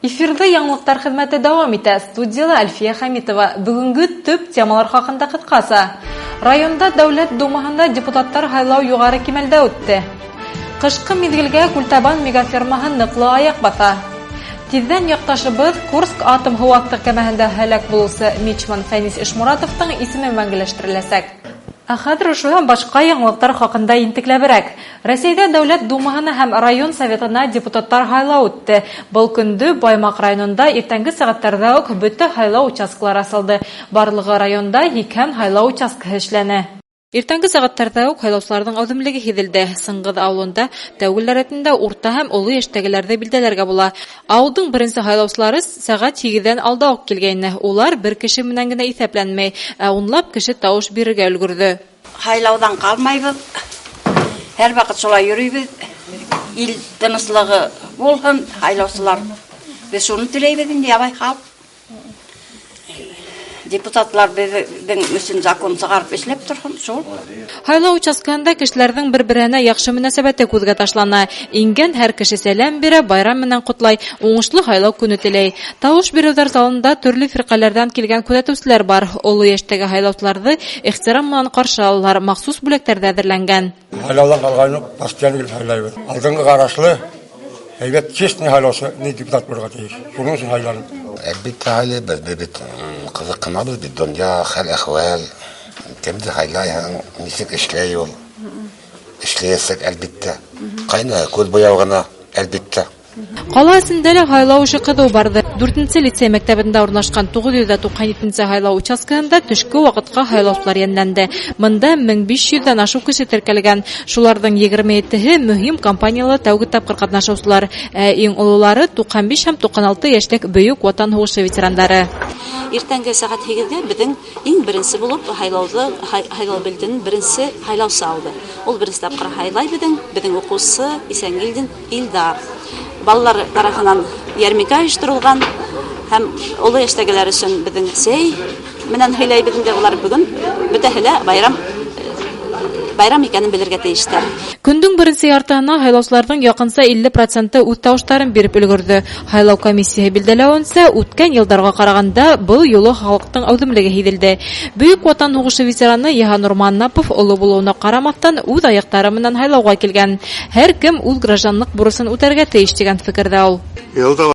Эфирда яңлыктар хезмәте дәвам итә. Студияда Альфия Хамитова. Бүгенге төп темалар хакында кыскасы. Районда Дәүләт Думаһында депутаттар һайлау югары кимәлдә үтте. Кышкы мизгелгә Күлтабан мегафермаһы ныклы аяк баса. Тиздән якташыбыз Курск атом һаваттык кемәһендә һәлак булусы Мичман Фәнис Ишмуратовтың исеме мәңгеләштереләсәк. Хәзер шул һәм башка яңлыктар хакында интекләбрәк. Россиядә Дәүләт Думаһына һәм район советына депутаттар һайлау үтте. Был көндә Баймак районында иртәнге сәгатьләрдә үк бөтә һайлау участкалары асылды. Барлыгы районда 2 һайлау участкасы эшләнә. Иртәнге сәгатьләрдә үк һайлаучыларның әүдемлеге һизелде. Сыңгыд авылында тәүгел рәтендә урта һәм олы яшьтәгеләрдә билдәләргә була. Авылның беренче һайлаучылары сәгать 8-дән алда ук килгәнне. Улар бер кеше менән генә исәпләнмәй, унлап кеше тавыш бирергә өлгерде. Һайлаудан калмайбыз. Һәр вакыт шулай йөрибез. Ил тынычлыгы булсын, һайлаучылар. Без шуны теләйбез инде, ябай халык. Депутатлар безнең өчен закон чыгарып эшләп торган шул. Һайлау участкасында кешеләрнең бер-беренә яхшы мөнәсәбәте күзгә ташлана. Ингән һәр кеше сәлам бирә, байрам менән кутлай, уңышлы һайлау көне теләй. Тавыш бирүләр залында төрле фиркаләрдән килгән күзәтүчеләр бар. Олы яшьтәге һайлаучыларны ихтирам белән каршы алалар, махсус бүләкләрдә әзерләнгән. Һайлаудан калган постоянно һайлайбыз. Алдынгы карашлы әйбәт честный һайлаучы ни депутат булырга тиеш. Шуның өчен һайланым. Әлбәттә һайлайбыз, бит кызыкканабыз бит дөнья, хәл әхвал. Кемде һайлайһың, ничек эшләй ул? Эшләсәк әлбәттә. Кайны күз буяу гына әлбәттә. Кала эсендә һайлау эше кызу барды. 4-нче лицей мәктәбендә урнашкан 997-нче һайлау участкасында төшке вакытка һайлаучылар янланды. Монда 1500-дән ашу кеше теркәлгән. Шуларның 27-һе мөһим кампанияле тәүге тапкыр катнашучылар. Иң олылары 95 һәм 96 яшьлек бөек ватан һугышы ветераннары. Иртәнге сәгать 8-дә безнең иң беренче булып һайлау белден беренче һайлаучы алды. Ул беренче тапкыр һайлай безнең укучысы Исәнгилдин Илдар. Балалар тарафынан ярминка оештырылган һәм олы яшьтәгеләр өчен безнең сәй менән һайлайбыз инде улар бүген бөтәһелә байрам икәнен белергә тиештәр. Көндең беренче яртыһына һайлаучыларның якынса 50% үз тавышларын биреп өлгерде. Һайлау комиссиясе билдәләвенчә, үткән елларга караганда бу юлы халыктың әүдемлеге һизелде. Бөек ватан һугышы ветераны Яхан Нурманнапов олы булуына карамастан үз аяктары менән һайлауга килгән. Һәр кем үз гражданлык бурычын үтәргә тиеш дигән фикердә ул.